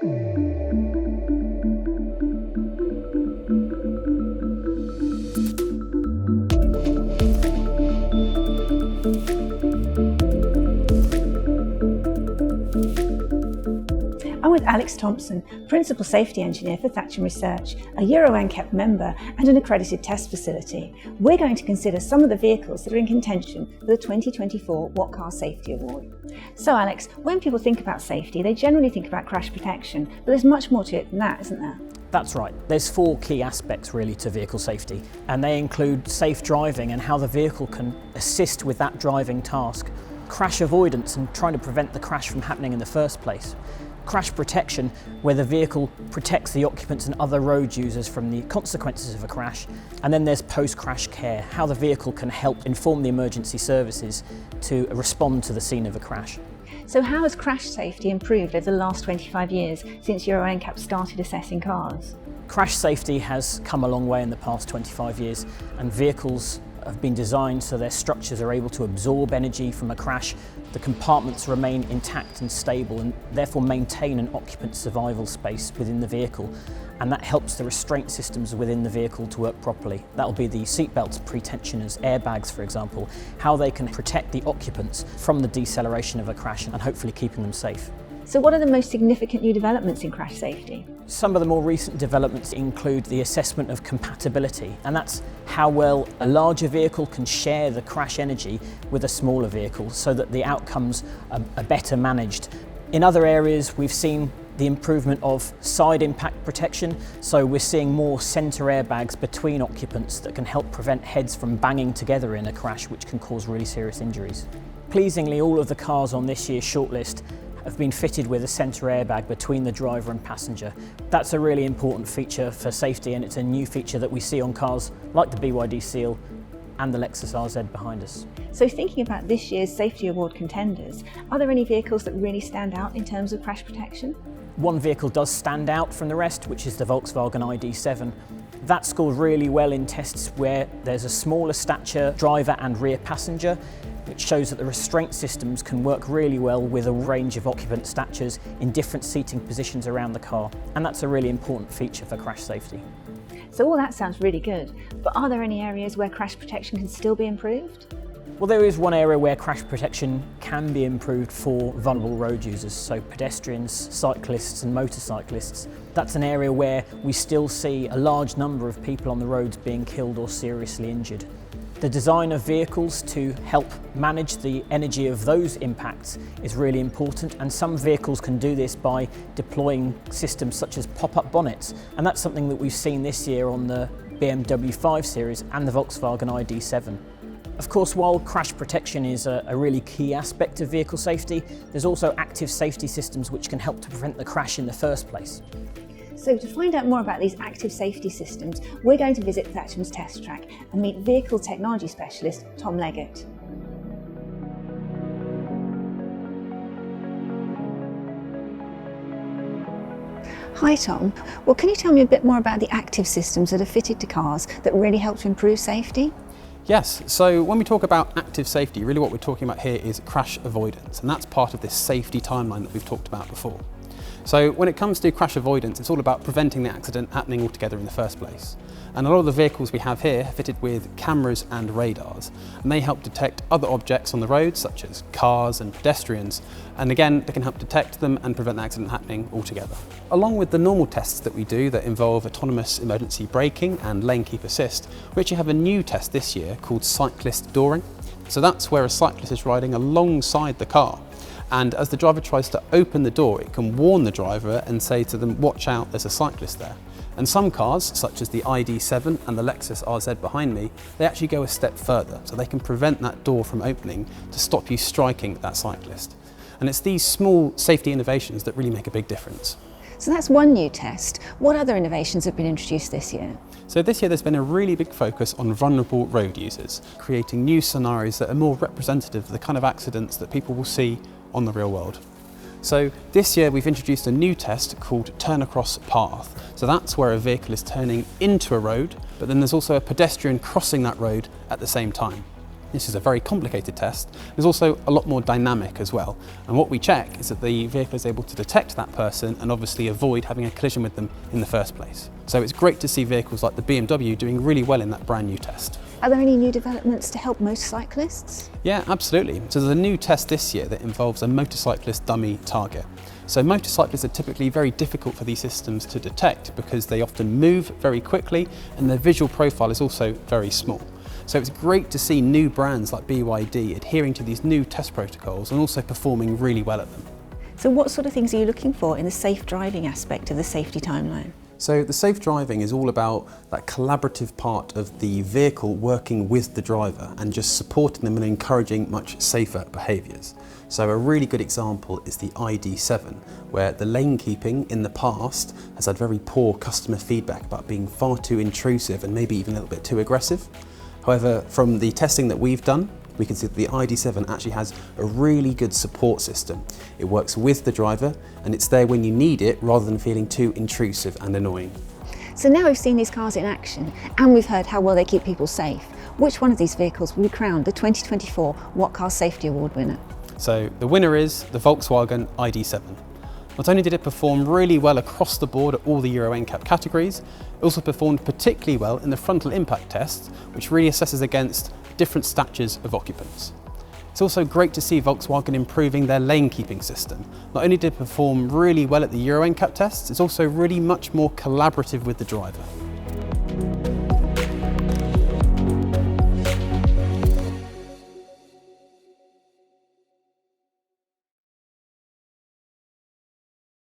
I'm with Alex Thompson, Principal Safety Engineer for Thatcham Research, a Euro NCAP member and an accredited test facility. We're going to consider some of the vehicles that are in contention for the 2024 What Car Safety Award. So Alex, when people think about safety, they generally think about crash protection, but there's much more to it than that, isn't there? That's right. There's four key aspects really to vehicle safety, and they include safe driving and how the vehicle can assist with that driving task, crash avoidance and trying to prevent the crash from happening in the first place, crash protection, where the vehicle protects the occupants and other road users from the consequences of a crash, and then there's post-crash care, how the vehicle can help inform the emergency services to respond to the scene of a crash. So how has crash safety improved over the last 25 years since Euro NCAP started assessing cars? Crash safety has come a long way in the past 25 years, and vehicles have been designed so their structures are able to absorb energy from a crash, the compartments remain intact and stable and therefore maintain an occupant survival space within the vehicle, and that helps the restraint systems within the vehicle to work properly. That will be the seat belts, pre-tensioners, airbags for example, how they can protect the occupants from the deceleration of a crash and hopefully keeping them safe. So what are the most significant new developments in crash safety? Some of the more recent developments include the assessment of compatibility, and that's how well a larger vehicle can share the crash energy with a smaller vehicle so that the outcomes are better managed. In other areas, we've seen the improvement of side impact protection, so we're seeing more centre airbags between occupants that can help prevent heads from banging together in a crash, which can cause really serious injuries. Pleasingly, all of the cars on this year's shortlist have been fitted with a centre airbag between the driver and passenger. That's a really important feature for safety, and it's a new feature that we see on cars like the BYD Seal and the Lexus RZ behind us. So thinking about this year's Safety Award contenders, are there any vehicles that really stand out in terms of crash protection? One vehicle does stand out from the rest, which is the Volkswagen ID.7. That scored really well in tests where there's a smaller stature driver and rear passenger, which shows that the restraint systems can work really well with a range of occupant statures in different seating positions around the car, and that's a really important feature for crash safety. So all that sounds really good, but are there any areas where crash protection can still be improved? Well, there is one area where crash protection can be improved for vulnerable road users, so pedestrians, cyclists and motorcyclists. That's an area where we still see a large number of people on the roads being killed or seriously injured. The design of vehicles to help manage the energy of those impacts is really important, and some vehicles can do this by deploying systems such as pop-up bonnets, and that's something that we've seen this year on the BMW 5 Series and the Volkswagen ID.7. Of course, while crash protection is a really key aspect of vehicle safety, there's also active safety systems which can help to prevent the crash in the first place. So to find out more about these active safety systems, we're going to visit Thatcham's test track and meet vehicle technology specialist Tom Leggett. Hi Tom, well can you tell me a bit more about the active systems that are fitted to cars that really help to improve safety? Yes, so when we talk about active safety, really what we're talking about here is crash avoidance, and that's part of this safety timeline that we've talked about before. So when it comes to crash avoidance, it's all about preventing the accident happening altogether in the first place. And a lot of the vehicles we have here are fitted with cameras and radars, and they help detect other objects on the road, such as cars and pedestrians, and again, they can help detect them and prevent the accident happening altogether. Along with the normal tests that we do that involve autonomous emergency braking and lane keep assist, we actually have a new test this year called cyclist dooring. So that's where a cyclist is riding alongside the car. And as the driver tries to open the door, it can warn the driver and say to them, watch out, there's a cyclist there. And some cars, such as the ID.7 and the Lexus RZ behind me, they actually go a step further, so they can prevent that door from opening to stop you striking that cyclist. And it's these small safety innovations that really make a big difference. So that's one new test. What other innovations have been introduced this year? So this year there's been a really big focus on vulnerable road users, creating new scenarios that are more representative of the kind of accidents that people will see on the real world. So this year we've introduced a new test called turn across path. So that's where a vehicle is turning into a road, but then there's also a pedestrian crossing that road at the same time. This is a very complicated test. There's also a lot more dynamic as well. And what we check is that the vehicle is able to detect that person and obviously avoid having a collision with them in the first place. So it's great to see vehicles like the BMW doing really well in that brand new test. Are there any new developments to help motorcyclists? Yeah, absolutely. So there's a new test this year that involves a motorcyclist dummy target. So motorcyclists are typically very difficult for these systems to detect because they often move very quickly and their visual profile is also very small. So it's great to see new brands like BYD adhering to these new test protocols and also performing really well at them. So what sort of things are you looking for in the safe driving aspect of the safety timeline? So the safe driving is all about that collaborative part of the vehicle working with the driver and just supporting them and encouraging much safer behaviours. So a really good example is the ID7, where the lane keeping in the past has had very poor customer feedback about being far too intrusive and maybe even a little bit too aggressive. However, from the testing that we've done, we can see that the ID7 actually has a really good support system. It works with the driver and it's there when you need it rather than feeling too intrusive and annoying. So now we've seen these cars in action and we've heard how well they keep people safe. Which one of these vehicles will be crowned the 2024 What Car Safety Award winner? So the winner is the Volkswagen ID7. Not only did it perform really well across the board at all the Euro NCAP categories, it also performed particularly well in the frontal impact test, which really assesses against different statures of occupants. It's also great to see Volkswagen improving their lane keeping system. Not only did it perform really well at the Euro NCAP tests, it's also really much more collaborative with the driver.